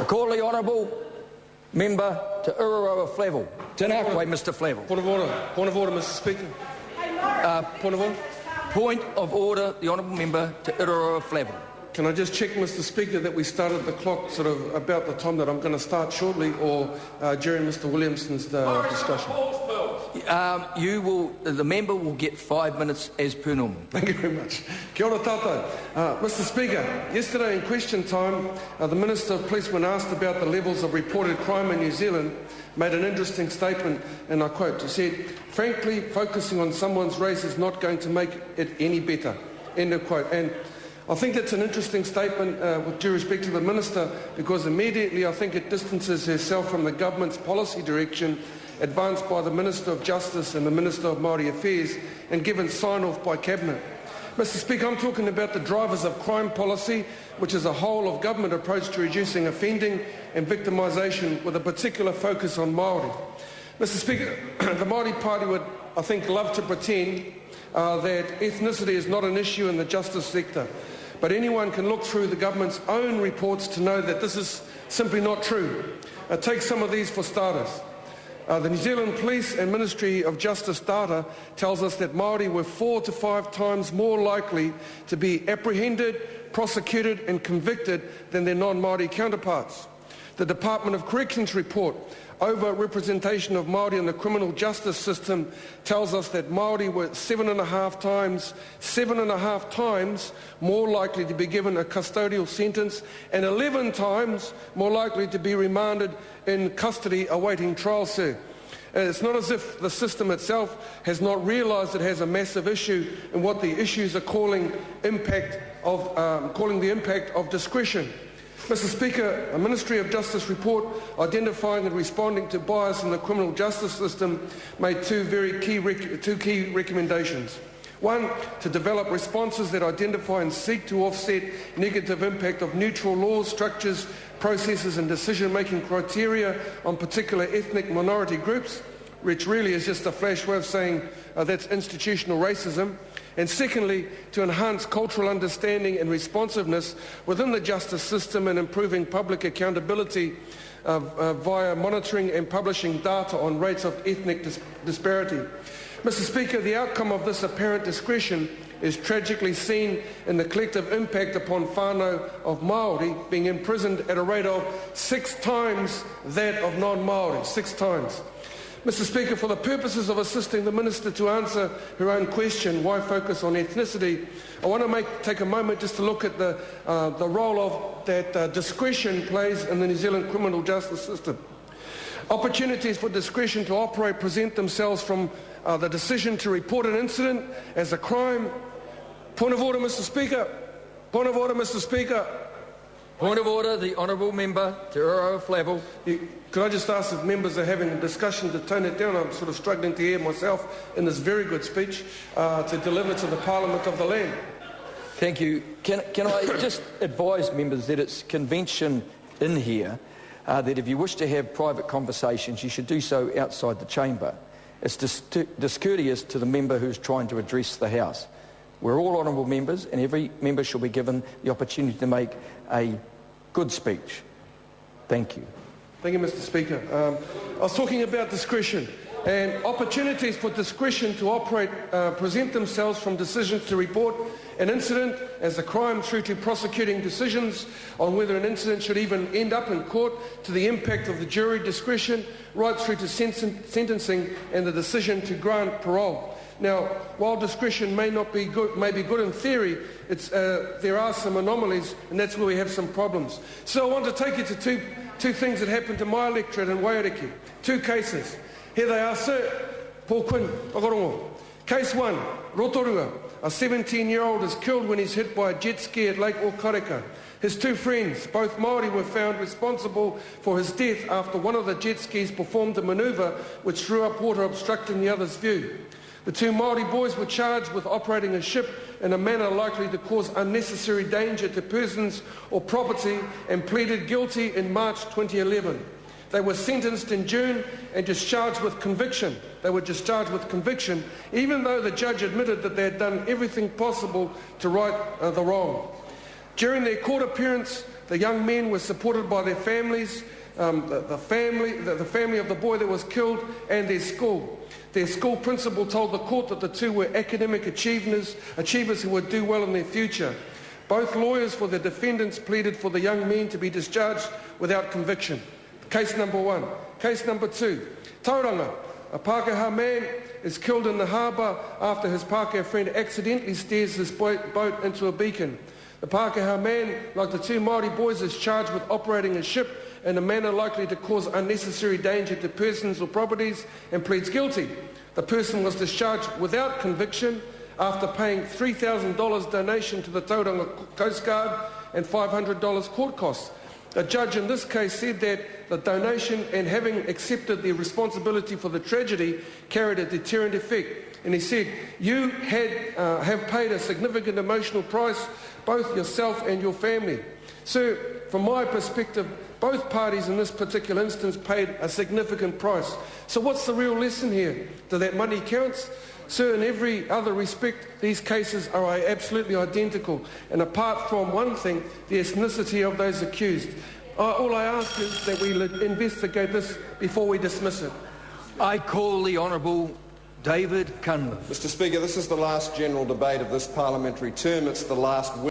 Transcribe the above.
I call the honourable member to Ururoa Flavel. Tēnā koe, Mr Flavel. Point of order. Point of order, Mr Speaker. Point of order. Point of order, the honourable member to Ururoa Flavel. Can I just check, Mr Speaker, that we started the clock sort of about the time that I'm going to start shortly, or during Mr Williamson's discussion? The member will get 5 minutes as per normal. Thank you very much. Kia ora tātou. Mr Speaker, yesterday in question time, the Minister of Police, when asked about the levels of reported crime in New Zealand, made an interesting statement, and I quote, he said, "Frankly, focusing on someone's race is not going to make it any better." End of quote. And I think that's an interesting statement with due respect to the Minister, because immediately I think it distances herself from the government's policy direction advanced by the Minister of Justice and the Minister of Māori Affairs and given sign-off by Cabinet. Mr Speaker, I'm talking about the drivers of crime policy, which is a whole-of-government approach to reducing offending and victimisation with a particular focus on Māori. Mr Speaker, the Māori Party would, I think, love to pretend that ethnicity is not an issue in the justice sector. But anyone can look through the government's own reports to know that this is simply not true. Take some of these for starters. The New Zealand Police and Ministry of Justice data tells us that Māori were 4 to 5 times more likely to be apprehended, prosecuted and convicted than their non-Māori counterparts. The Department of Corrections report, Over-representation of Māori in the criminal justice system, tells us that Māori were 7.5 times more likely to be given a custodial sentence and 11 times more likely to be remanded in custody awaiting trial, sir. It's not as if the system itself has not realised it has a massive issue in what the issues are calling the impact of discretion. Mr Speaker, a Ministry of Justice report identifying and responding to bias in the criminal justice system made two key recommendations. One, to develop responses that identify and seek to offset negative impact of neutral laws, structures, processes and decision-making criteria on particular ethnic minority groups, which really is just a flash way of saying that's institutional racism. And secondly, to enhance cultural understanding and responsiveness within the justice system and improving public accountability via monitoring and publishing data on rates of ethnic disparity. Mr Speaker, the outcome of this apparent discretion is tragically seen in the collective impact upon whānau of Māori being imprisoned at a rate of 6 times that of non-Māori, 6 times. Mr Speaker, for the purposes of assisting the Minister to answer her own question, why focus on ethnicity, I want to take a moment just to look at the role of that discretion plays in the New Zealand criminal justice system. Opportunities for discretion to operate present themselves from the decision to report an incident as a crime. Point of order, Mr Speaker. Point of order, Mr Speaker. Point of order, the honourable member to Ururoa Flavel. Could I just ask if members are having a discussion to tone it down? I'm sort of struggling to hear myself in this very good speech to deliver to the Parliament of the land. Thank you. Can I just advise members that it's convention in here that if you wish to have private conversations, you should do so outside the chamber. It's discourteous to the member who's trying to address the House. We're all honourable members, and every member shall be given the opportunity to make a good speech. Thank you. Thank you, Mr Speaker. I was talking about discretion, and opportunities for discretion to operate present themselves from decisions to report an incident as a crime through to prosecuting decisions on whether an incident should even end up in court, to the impact of the jury discretion, right through to sentencing and the decision to grant parole. Now, while discretion may be good in theory, there are some anomalies, and that's where we have some problems. So I want to take you to two things that happened to my electorate in Waiariki. 2 cases. Here they are, sir. Paul Quinn, Whakarongo. Case 1, Rotorua. A 17-year-old is killed when he's hit by a jet ski at Lake Okareka. His 2 friends, both Māori, were found responsible for his death after one of the jet skis performed a manoeuvre which threw up water obstructing the other's view. The 2 Māori boys were charged with operating a ship in a manner likely to cause unnecessary danger to persons or property and pleaded guilty in March 2011. They were sentenced in June and discharged with conviction. Even though the judge admitted that they had done everything possible to right the wrong. During their court appearance, The young men were supported by their families, the family of the boy that was killed, and their school. Their school principal told the court that the two were academic achievers who would do well in their future. Both lawyers for the defendants pleaded for the young men to be discharged without conviction. Case number one. Case number two. Tauranga, a Pākehā man is killed in the harbour after his Pākehā friend accidentally steers his boat into a beacon. The Pākehā man, like the two Māori boys, is charged with operating a ship in a manner likely to cause unnecessary danger to persons or properties and pleads guilty. The person was discharged without conviction after paying $3,000 donation to the Tauranga Coast Guard and $500 court costs. A judge in this case said that the donation and having accepted the responsibility for the tragedy carried a deterrent effect. And he said, you have paid a significant emotional price, both yourself and your family. Sir, from my perspective, both parties in this particular instance paid a significant price. So what's the real lesson here? That money counts? Sir, in every other respect, these cases are absolutely identical. And apart from one thing, the ethnicity of those accused. All I ask is that we investigate this before we dismiss it. I call the Honourable David Cunliffe. Mr Speaker, this is the last general debate of this parliamentary term. It's the last